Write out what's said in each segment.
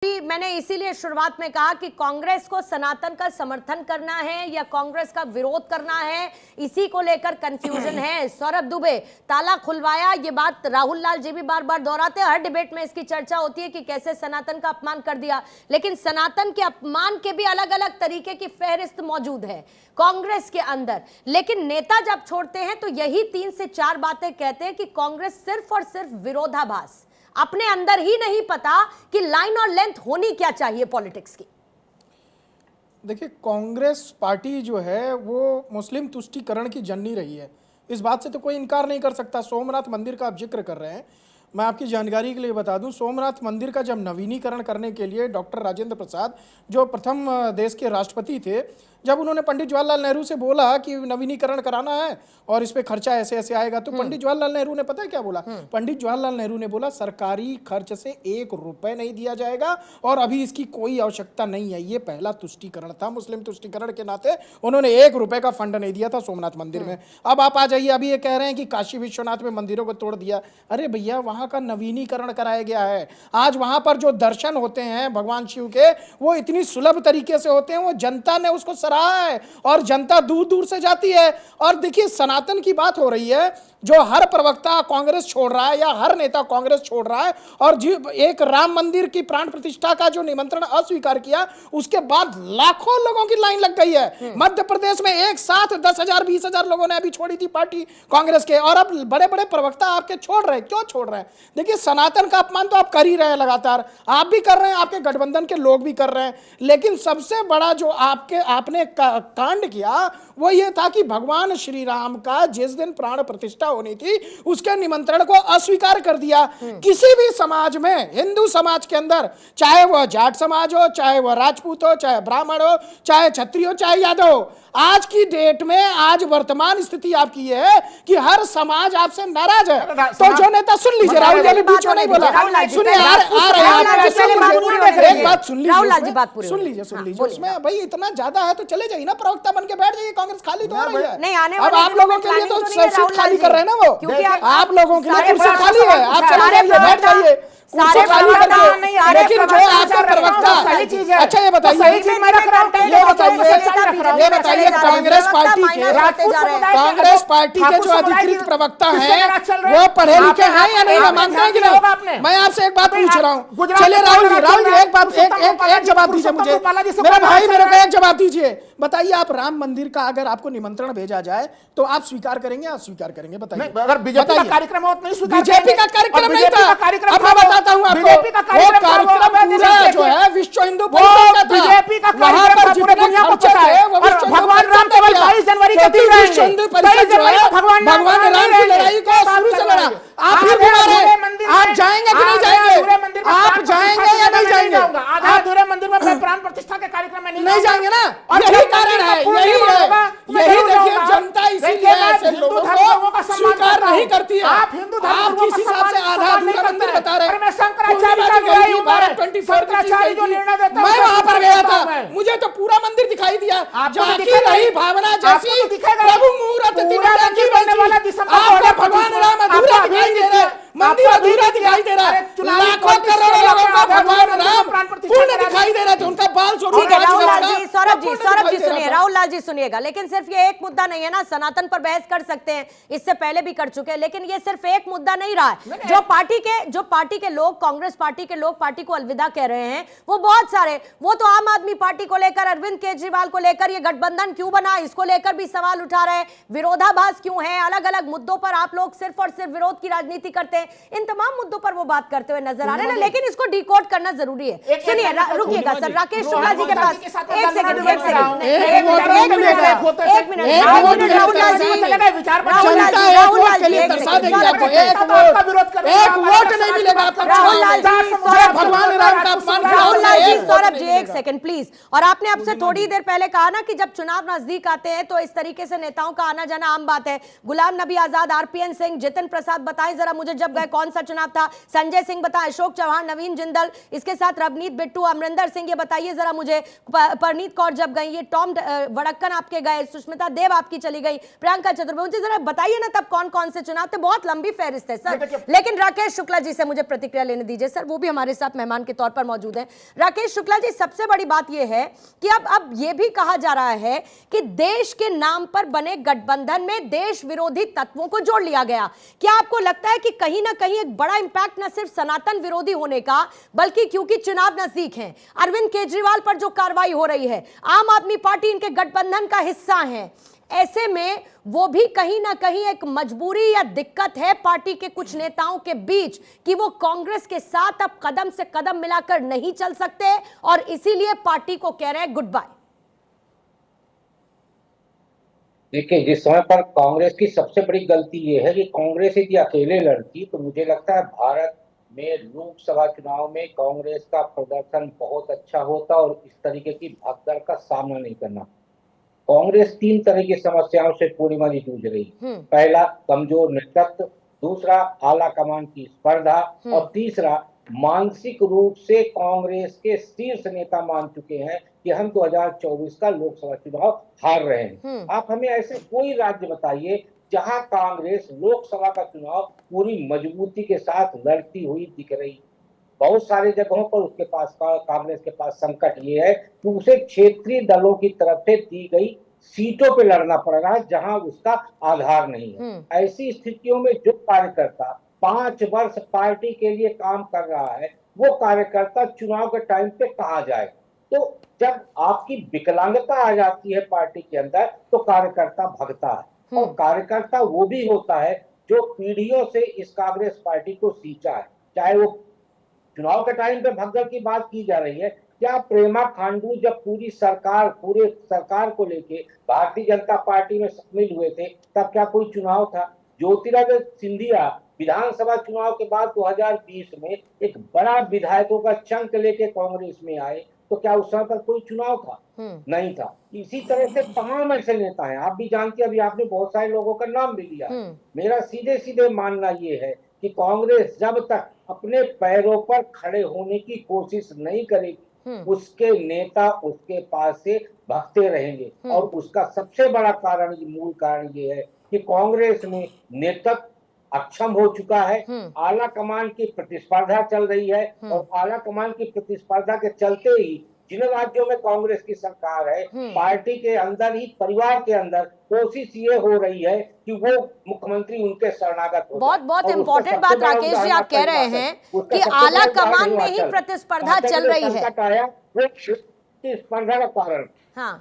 मैंने इसीलिए शुरुआत में कहा कि कांग्रेस को सनातन का समर्थन करना है या कांग्रेस का विरोध करना है, इसी को लेकर कंफ्यूजन है। सौरभ दुबे ताला खुलवाया, ये बात राहुल लाल जी भी बार बार दोहराते हैं, हर डिबेट में इसकी चर्चा होती है कि कैसे सनातन का अपमान कर दिया, लेकिन सनातन के अपमान के भी अलग अलग तरीके की फहरिस्त मौजूद है कांग्रेस के अंदर। लेकिन नेता जब छोड़ते हैं तो यही 3 से 4 बातें कहते हैं कि कांग्रेस सिर्फ और सिर्फ विरोधाभास, अपने अंदर ही नहीं पता कि लाइन और लेंथ होनी क्या चाहिए पॉलिटिक्स की। देखिए, कांग्रेस पार्टी जो है वो मुस्लिम तुष्टीकरण की जननी रही है, इस बात से तो कोई इनकार नहीं कर सकता। सोमनाथ मंदिर का आप जिक्र कर रहे हैं, मैं आपकी जानकारी के लिए बता दूं, सोमनाथ मंदिर का जब नवीनीकरण करने के लिए डॉक्टर राजेंद्र प्रसाद जो प्रथम देश के राष्ट्रपति थे, जब उन्होंने पंडित जवाहरलाल नेहरू से बोला कि नवीनीकरण कराना है और इस पे खर्चा ऐसे ऐसे आएगा, तो पंडित जवाहरलाल नेहरू ने पता है क्या बोला? पंडित जवाहरलाल नेहरू ने बोला सरकारी खर्च से 1 रुपए नहीं दिया जाएगा और अभी इसकी कोई आवश्यकता नहीं है। ये पहला तुष्टीकरण था, मुस्लिम तुष्टीकरण के नाते उन्होंने 1 रुपए का फंड नहीं दिया था सोमनाथ मंदिर में। अब आप आ जाइए, अभी ये कह रहे हैं कि काशी विश्वनाथ में मंदिरों को तोड़ दिया। अरे भैया, वहां का नवीनीकरण कराया गया है। आज वहां पर जो दर्शन होते हैं भगवान शिव के, वो इतनी सुलभ तरीके से होते हैं, वो जनता ने उसको सराहा है और जनता दूर दूर से जाती है। और देखिए, सनातन की बात हो रही है, जो हर प्रवक्ता कांग्रेस छोड़ रहा है या हर नेता कांग्रेस छोड़ रहा है, और एक राम मंदिर की प्राण प्रतिष्ठा का जो निमंत्रण अस्वीकार किया, उसके बाद लाखों लोगों की लाइन लग गई है। मध्य प्रदेश में एक साथ 10,000 20,000 लोगों ने अभी छोड़ी थी पार्टी कांग्रेस के, और अब बड़े बड़े प्रवक्ता आपके छोड़ रहे हैं। क्यों छोड़ रहे हैं? देखिए, सनातन का अपमान तो आप कर ही रहे हैं, लगातार आप भी कर रहे हैं, आपके गठबंधन के लोग भी कर रहे हैं, लेकिन सबसे बड़ा जो आपने कांड किया वो ये था कि भगवान श्री राम का जिस दिन प्राण प्रतिष्ठा होनी थी, उसके निमंत्रण को अस्वीकार कर दिया। किसी भी समाज में, हिंदू समाज के अंदर, चाहे वह जाट समाज हो, चाहे वह राजपूत हो, चाहे ब्राह्मण हो, चाहे क्षत्रिय हो, चाहे यादव हो, आज की डेट में, आज वर्तमान स्थिति आपकी है कि हर समाज आपसे नाराज है। तो जो नेता, सुन लीजिए, राहुल जी बीच में नहीं बोला, सुनिए, एक बात सुन लीजिए, सुन लीजिए, उसमें भाई इतना ज्यादा है तो चले जाइए ना, प्रवक्ता बन के बैठ जाइए, कांग्रेस खाली तो हो रही है। नहीं, आने अब आप लोगों के लिए तो सीट खाली कर रहे हैं ना, वो आप लोगों के लिए कुर्सी खाली है, आप चले जाइए, बैठ जाइए कुर्सी खाली करके। लेकिन जो आपका प्रवक्ता, अच्छा ये बताइए कांग्रेस पार्टी के जो अधिकृत प्रवक्ता हैं वो पढ़े लिखे हैं या नहीं, मानते हैं कि नहीं? मैं आपसे एक बात पूछ रहा हूँ। चलिए राहुल जी एक बात, एक जवाब दीजिए मुझे, मेरा भाई, मेरे को एक जवाब दीजिए। बताइए, आप राम मंदिर का अगर आपको निमंत्रण भेजा जाए तो आप स्वीकार करेंगे या अस्वीकार करेंगे? बताइए। अगर बीजेपी का कार्यक्रम हो तो नहीं स्वीकार करेंगे। बीजेपी का कार्यक्रम नहीं था, अब मैं बताता हूँ आपको, वो कार्यक्रम पूरा जो है विश्व हिंदू परिषद का था। बीजेपी का वहां पर पूरे दुनिया को पता है, और भगवान राम केवल 22 जनवरी को दिख रहे हैं। भगवान राम की लड़ाई को शुरू से लड़ा। आप फिर आप जाएंगे कि नहीं जाएंगे? आप जाएंगे या नहीं जाएंगे? आधा अधूरे मंदिर में प्राण प्रतिष्ठा के कार्यक्रम में नहीं जाएंगे ना, यही कारण है, यही है, यही देखिए, जनता इसीलिए ऐसे लोगों को स्वीकार नहीं करती है। आप हिंदू धर्म, आप जिस हिसाब से आधा अधूरा मंदिर बता रहे हैं, मैं वहां पर गया था, मुझे तो पूरा मंदिर दिखाई दिया, बाकी रही भावना जैसी प्रभु मुहूर्त की आपका भगवान राम अधूरा दिखाई दे रहा है, मंदिर अधूरा दिखाई दे रहा है, लाखों करोड़ों लोगों का भगवान राम पूर्ण दिखाई दे रहा है, उनका बाल स्वरूप। सौरभ जी सुनिए, राहुल लाल जी सुनिएगा, लेकिन सिर्फ ये एक मुद्दा नहीं है ना, सनातन पर बहस कर सकते हैं, इससे पहले भी कर चुके हैं, लेकिन ये सिर्फ एक मुद्दा नहीं रहा है। जो पार्टी के लोग, कांग्रेस पार्टी के लोग पार्टी को अलविदा कह रहे हैं, वो बहुत सारे, वो तो आम आदमी पार्टी को लेकर, अरविंद केजरीवाल को लेकर, ये गठबंधन क्यों बना, इसको लेकर भी सवाल उठा रहे हैं, विरोधाभास क्यों है, अलग अलग मुद्दों पर आप लोग सिर्फ और सिर्फ विरोध की राजनीति करते हैं। इन तमाम मुद्दों पर वो बात करते हुए नजर आ रहे हैं, लेकिन इसको डिकोड करना जरूरी है। सुनिए, रुकिएगा सर, राकेश शुक्ला जी के पास एक सेकंड, सौरभ जी एक सेकंड प्लीज। और आपने अब से थोड़ी देर पहले कहा ना कि जब चुनाव नजदीक आते हैं तो इस तरीके से नेताओं का आना जाना आम बात है। गुलाम नबी आजाद, आरपीएन सिंह, जितिन प्रसाद, बताएं जरा मुझे, जब गए कौन सा चुनाव था? संजय सिंह बताएं, अशोक चौहान, नवीन जिंदल, इसके साथ रवनीत बिट्टू, अमरिंदर सिंह, ये बताइए जरा मुझे, परनीत कौर जब गई, ये टॉम वड़क्कन आपके गए, सुष्मिता देव आपकी चली गई, प्रियंका चतुर्वेदी, मुझे जरा बताइए ना तब कौन कौन से चुनाव थे? बहुत लंबी फहरिस्त है सर। लेकिन राकेश शुक्ला जी से मुझे प्रतिक्रिया लेने दीजिए सर, वो भी हमारे साथ मेहमान के तौर पर मौजूद हैं। राकेश शुक्ला जी, सबसे बड़ी बात यह है कि अब यह भी कहा जा रहा है कि देश के नाम पर बने गठबंधन में देश विरोधी तत्वों को जोड़ लिया गया। क्या आपको लगता है कि कहीं ना कहीं एक बड़ा इंपैक्ट न सिर्फ सनातन विरोधी होने का, बल्कि क्योंकि चुनाव नजदीक हैं, अरविंद केजरीवाल पर जो कार्रवाई हो रही है, आम आदमी पार्टी इनके गठबंधन का हिस्सा है, ऐसे में वो भी कहीं ना कहीं एक मजबूरी या दिक्कत है पार्टी के कुछ नेताओं के बीच कि वो कांग्रेस के साथ अब कदम से कदम मिलाकर नहीं चल सकते और इसीलिए पार्टी को कह रहे हैं गुड बाय। देखिए, जिस समय पर कांग्रेस की सबसे बड़ी गलती ये है कि कांग्रेस यदि अकेले लड़ती तो मुझे लगता है भारत में लोकसभा चुनाव में कांग्रेस का प्रदर्शन बहुत अच्छा होता और इस तरीके की भगदड़ का सामना नहीं करना। कांग्रेस 3 तरह की समस्याओं से पूर्णिमा जी जूझ रही। पहला, कमजोर नेतृत्व, दूसरा आला कमान की स्पर्धा और तीसरा मानसिक रूप से कांग्रेस के शीर्ष नेता मान चुके हैं कि हम 2024 का लोकसभा चुनाव हार रहे हैं। आप हमें ऐसे कोई राज्य बताइए जहां कांग्रेस लोकसभा का चुनाव पूरी मजबूती के साथ लड़ती हुई दिख रही। बहुत सारे जगहों पर उसके पास कांग्रेस के पास संकट ये है कि उसे क्षेत्रीय दलों की तरफ से दी गई सीटों पे लड़ना पड़ रहा है जहां उसका आधार नहीं है। ऐसी स्थितियों में जो कार्यकर्ता 5 वर्ष पार्टी के लिए काम कर रहा है, वो कार्यकर्ता चुनाव के टाइम पे कहाँ जाए? तो जब आपकी विकलांगता आ जाती है पार्टी के अंदर तो कार्यकर्ता भगता है, और कार्यकर्ता वो भी होता है जो पीढ़ियों से इस कांग्रेस पार्टी को सींचा है। चाहे वो चुनाव के टाइम पे भगदड़ की बात की जा रही है, क्या प्रेमा खांडू जब पूरे सरकार को लेके भारतीय जनता पार्टी में शामिल हुए थे तब क्या कोई चुनाव था? ज्योतिरादित्य सिंधिया विधानसभा चुनाव के बाद 2020 में एक बड़ा विधायकों का चंक लेके कांग्रेस में आए, तो क्या उस समय पर कोई चुनाव था? नहीं था। इसी तरह से तमाम ऐसे नेता हैं, आप भी जानते हैं, अभी आपने बहुत सारे लोगों का नाम भी लिया। मेरा सीधे सीधे मानना ये है कि कांग्रेस जब तक अपने पैरों पर खड़े होने की कोशिश नहीं करेगी, उसके नेता उसके पास से भागते रहेंगे। और उसका सबसे बड़ा कारण, मूल कारण ये है कि कांग्रेस में नेतृत्व अक्षम हो चुका है, आला कमान की प्रतिस्पर्धा चल रही है, और आला कमान की प्रतिस्पर्धा के चलते ही जिन राज्यों में कांग्रेस की सरकार है, पार्टी के अंदर ही, परिवार के अंदर कोशिश ये हो रही है कि वो मुख्यमंत्री उनके शरणागत हो। बहुत इंपॉर्टेंट बात राकेश जी आप कह रहे हैं कि आला कमान में ही प्रतिस्पर्धा चल रही है। प्रतिस्पर्धा का कारण, हाँ,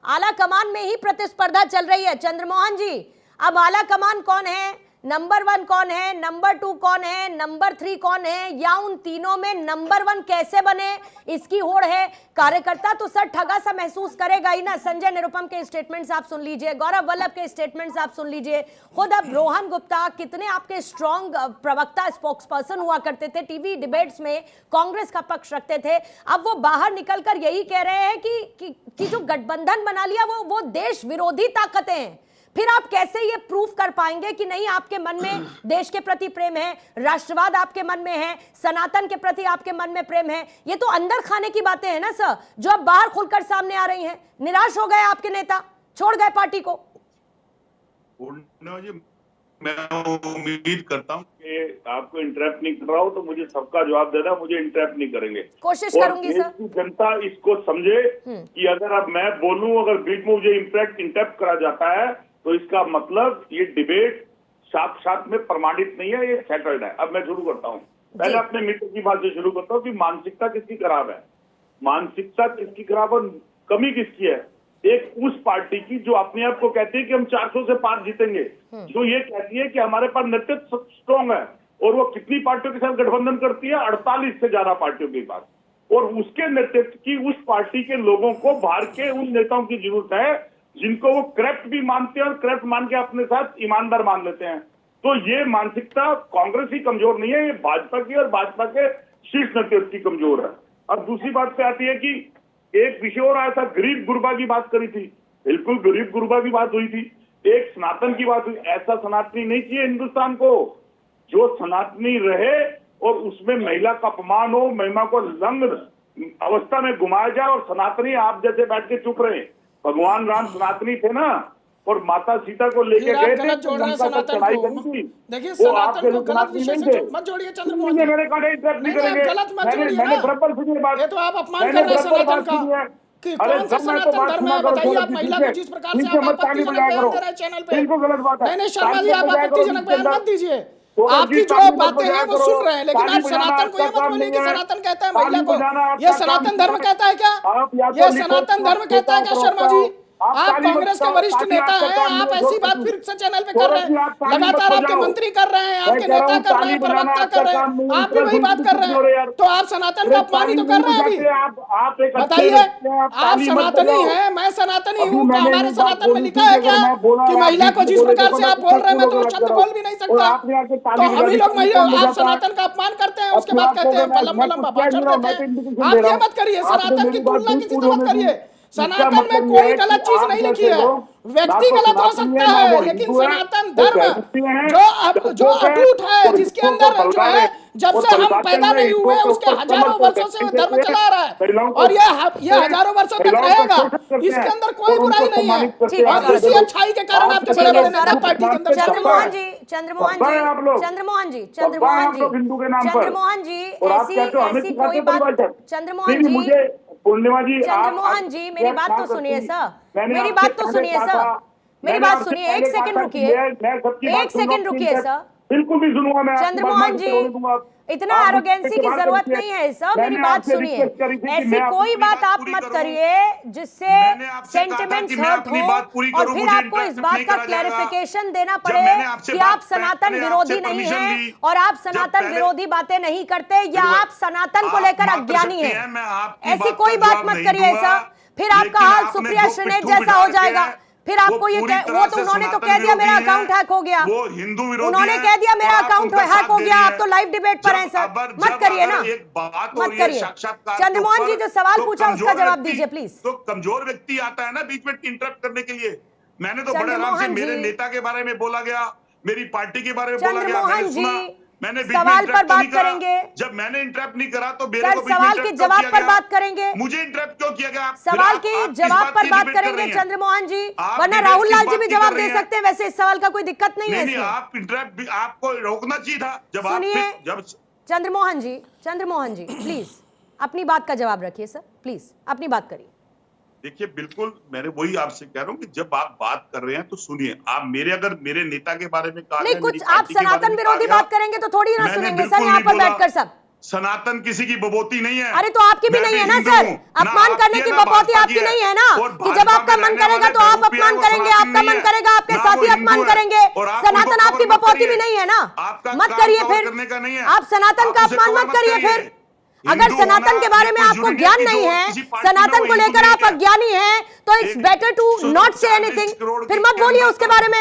आला कमान में ही प्रतिस्पर्धा चल रही है। चंद्रमोहन जी, अब आला कमान कौन है, नंबर 1 कौन है, नंबर 2 कौन है, नंबर 3 कौन है, या उन तीनों में नंबर 1 कैसे बने, इसकी होड़ है। कार्यकर्ता तो सर ठगा सा महसूस करेगा ही ना। संजय निरुपम के स्टेटमेंट्स आप सुन लीजिए, गौरव वल्लभ के स्टेटमेंट्स आप सुन लीजिए, खुद अब रोहन गुप्ता कितने आपके स्ट्रॉन्ग प्रवक्ता, स्पोक्स पर्सन हुआ करते थे, टीवी डिबेट्स में कांग्रेस का पक्ष रखते थे, अब वो बाहर निकलकर यही कह रहे हैं कि जो गठबंधन बना लिया वो देश विरोधी ताकतें हैं। फिर आप कैसे ये प्रूफ कर पाएंगे कि नहीं आपके मन में देश के प्रति प्रेम है, राष्ट्रवाद आपके मन में है, सनातन के प्रति आपके मन में प्रेम है? ये तो अंदर खाने की बातें हैं ना सर, जो अब बाहर खुलकर सामने आ रही हैं। निराश हो गए आपके नेता, छोड़ गए पार्टी को। मैं उम्मीद करता हूं कि आपको इंटरप्ट नहीं कर रहा हूं, तो मुझे सबका जवाब देना, मुझे इंटरप्ट नहीं करेंगे। कोशिश करूंगी सर। जनता इसको समझे कि अगर अब मैं बोलूं, अगर बीच में मुझे इंटरप्ट करा जाता है तो इसका मतलब ये डिबेट साथ में प्रमाणित नहीं है, ये सेटल्ड है। अब मैं शुरू करता हूँ, पहले अपने मित्र की बात से शुरू करता हूँ कि मानसिकता किसकी खराब है। मानसिकता किसकी खराब और कमी किसकी है? एक उस पार्टी की जो अपने आप को कहती है कि हम 400 से पार जीतेंगे, जो ये कहती है कि हमारे पास नेतृत्व स्ट्रॉन्ग है, और वो कितनी पार्टियों के साथ गठबंधन करती है? 48 से ज्यादा पार्टियों के पास। और उसके नेतृत्व की उस पार्टी के लोगों को बाहर के उन नेताओं की जरूरत है जिनको वो करप्ट भी मानते हैं और करप्ट मान के अपने साथ ईमानदार मान लेते हैं। तो ये मानसिकता कांग्रेस ही कमजोर नहीं है, ये भाजपा की और भाजपा के शीर्ष नेतृत्व की कमजोर है। अब दूसरी बात पे आती है कि एक विषय और आया था, गरीब गुरबा की बात करी थी, बिल्कुल गरीब गुरबा की बात हुई थी, एक सनातन की बात हुई। ऐसा सनातनी नहीं चाहिए हिंदुस्तान को, जो सनातनी रहे और उसमें महिला का अपमान हो, महिला को अवस्था में घुमाया जाए और सनातनी आप जैसे बैठ के चुप रहे। भगवान राम सनातनी थे ना, और माता सीता को लेके फिर आप गए गलत थे, जोड़ रहे हैं लंका तक सनातन चढ़ाई को। करी थी। देखिए वो आपके सनातन को लोग गलत सनातनी विषय नहीं से थे। मत जोड़िए चंद्रमोहन जी। मैंने कहा इंटरेस्ट नहीं नहीं, आप करेंगे। गलत मत जोड़िए मैंने ना। बराबर सुनी है बात। ये तो आप अपमान मैंने कर रहे हैं बराबर सनातन बात का सुनी है। कि अरे कौन सा जब मैं तो सनातन बात धर्म सुना है करो, बताइए। चलो आप महिला ठीक को है। जिस प्रकार से ठीक है, आप मत ताली आपत्तिजनक बजाया बयान करो। दे रहे हैं चैनल पे, बिल्कुल गलत बात है। नहीं शर्मा जी, ताली आप बजाया करो, आपत्तिजनक जिसके बयान अंदर- मत दीजिए। तो आपकी जी, जो ताली बातें बजाया हैं वो करो। सुन रहे हैं, लेकिन ताली आप बजाना सनातन को ये आपका मत काम बोलिए कि नहीं है। सनातन कहता है ताली महिला को। बजाना आपका ये काम सनातन धर्म नहीं है। कहता है क्या? आप या तो ये लिखो, सनातन धर्म आप कहता है क्या लिखो, शर्मा जी? आप ताली कांग्रेस के बजाओ, वरिष्ठ ताकि नेता आपका हैं, काम आप नहीं ऐसी हो बात सके। फिर से चैनल पे तो कर रहे जी, आप हैं। ताली मत लगातार आपके बजाओ। मंत्री कर रहे हैं, मैं आपके कह रहा नेता हूं, कर रहे हैं, ताली बजाना प्रवक्ता आपका कर रहे काम नहीं हैं, है। आप भी वही बात कर रहे जोड़े हैं। यार। तो आप सनातन का अपमान ही तो कर रहे हैं अभी। आप एक अच्छे बताइए, व्यक्ति हैं, आप ताली मत सनातनी बजाओ। हैं, मैं सनातनी अभी हूँ। मैंने हमारे ये बात सनातन में बोली लिखा थी है कि क्या अगर मैं बोला कि और आप महिला को बीच में जिस बोले प्रकार तो से मैं आप बोल रहे हैं मैं तो वो गलत शब्द करो। बोल भी नहीं और सकता। आपने आके तो ताली हम बजा ही दी, लोग कौन आप बजाता है? सनातन का अपमान करते हैं, अब उसके फिर बाद आप कहते हैं कहोगे, लंबा मैं लंबा कुछ कह भाषण नहीं रहा हूं, देते मैं तो हैं। इंडिकेशन आप दे रहा ये हूं। मत करिए, आपने सनातन मेरी की बात तुलना भी किसी पूरी से मत होने दी। करिए। इसका सनातन में मतलब कोई ये है गलत कि चीज आप नहीं लिखी जैसे है। लोग व्यक्ति ना तो गलत हो सनातनी सकता है, ना है, वो लेकिन हिंदू है, सनातन वो धर्म क्रिश्चियन है, जो अटूट है, जिसके अंदर जो है जब से हम पैदा नहीं हुए उसके हजारों वर्षों से वो धर्म चला रहा है, और ये हजारों वर्षों तक रहेगा। इसके अंदर कोई बुराई नहीं है, ठीक है, और सौरभ इसी जी। अच्छाई के कारण आपके ठीक बड़े है, बड़े नेता सौरभ। पार्टी के अंदर शामिल चंद्रमोहन हैं। जी, चंद्रमोहन सब हैं आप जी, लोग। चंद्रमोहन जी, सब हैं चंद्रमोहन आप लोग हिंदू के नाम जी, पर। चंद्रमोहन जी, और आप ऐसी कहते हो हमें ऐसी सिखाते कोई हो बात। परिभाषा। चंद्रमोहन नहीं, जी, मुझे पूर्णिमा जी, चंद्रमोहन जी, मेरी बात तो सुनिए सर, मेरी बात तो सुनिए सर, मेरी बात सुनिए, एक सेकंड रुकिए, एक सेकंड रुकिए सर। बिल्कुल भी सुनूंगा मैं। चंद्रमोहन जी, इतना एरोगेंसी की जरूरत नहीं है सर, मेरी बात सुनिए। ऐसी कोई बात आप मत करिए जिससे सेंटिमेंट्स हर्ट हो, और फिर आपको इस बात का क्लैरिफिकेशन देना पड़े कि आप सनातन विरोधी नहीं हैं और आप सनातन विरोधी बातें नहीं करते, या आप सनातन को लेकर अज्ञानी हैं। ऐसी कोई बात मत करिए ऐसा, फिर आपका हाल सुप्रिया श्रीनेत जैसा हो जाएगा। फिर आपको ये वो तो उन्होंने तो कह दिया मेरा अकाउंट हैक हो गया, वो हिंदू विरोधी उन्होंने कह दिया मेरा अकाउंट हैक हो गया। आप तो लाइव डिबेट पर हैं सर, मत करिए ना, मत करिए। चंद्रमोहन जी जो सवाल पूछा उसका जवाब दीजिए प्लीज। तो कमजोर व्यक्ति आता है ना बीच में इंटरप्ट करने के लिए। मैंने तो बड़े आराम से मेरे नेता के बारे में बोला गया, मेरी पार्टी के बारे में बोला गया, चंद्रमोहन जी मैंने सवाल पर बात करेंगे। जब मैंने इंटरप्ट नहीं करा तो सर सवाल के जवाब पर बात करेंगे, मुझे इंटरप्ट क्यों किया गया? सवाल के जवाब पर बात करेंगे चंद्रमोहन जी, वरना राहुल लाल जी भी जवाब दे सकते हैं। वैसे इस सवाल का कोई दिक्कत नहीं है नहीं, इसमें। आप इंटरप्ट आपको रोकना चाहिए था जब सुनिए जब चंद्रमोहन जी प्लीज अपनी बात का जवाब रखिए सर, प्लीज अपनी बात करिए। देखिए बिल्कुल मैंने वही आपसे कह रहा हूँ कि जब आप बात कर रहे हैं तो सुनिए। आप अगर मेरे नेता के बारे में कहा नहीं, कुछ आप सनातन विरोधी बात करेंगे तो थोड़ी ना सुनेंगे सर यहाँ पर बैठकर सब। सनातन किसी की बबोती नहीं है। अरे तो आपकी भी नहीं है ना सर, अपमान करने की बबौती आपकी नहीं है ना, कि जब आपका मन करेगा तो आप अपमान करेंगे, आपका मन करेगा आपके साथी अपमान करेंगे। सनातन आपकी बपौती भी नहीं है ना, मत करिए फिर, आप सनातन का अपमान मत करिए फिर। अगर सनातन के बारे में आपको ज्ञान नहीं है, सनातन को लेकर आप अज्ञानी हैं, तो it's better to not say anything, फिर मत बोलिए उसके बारे में।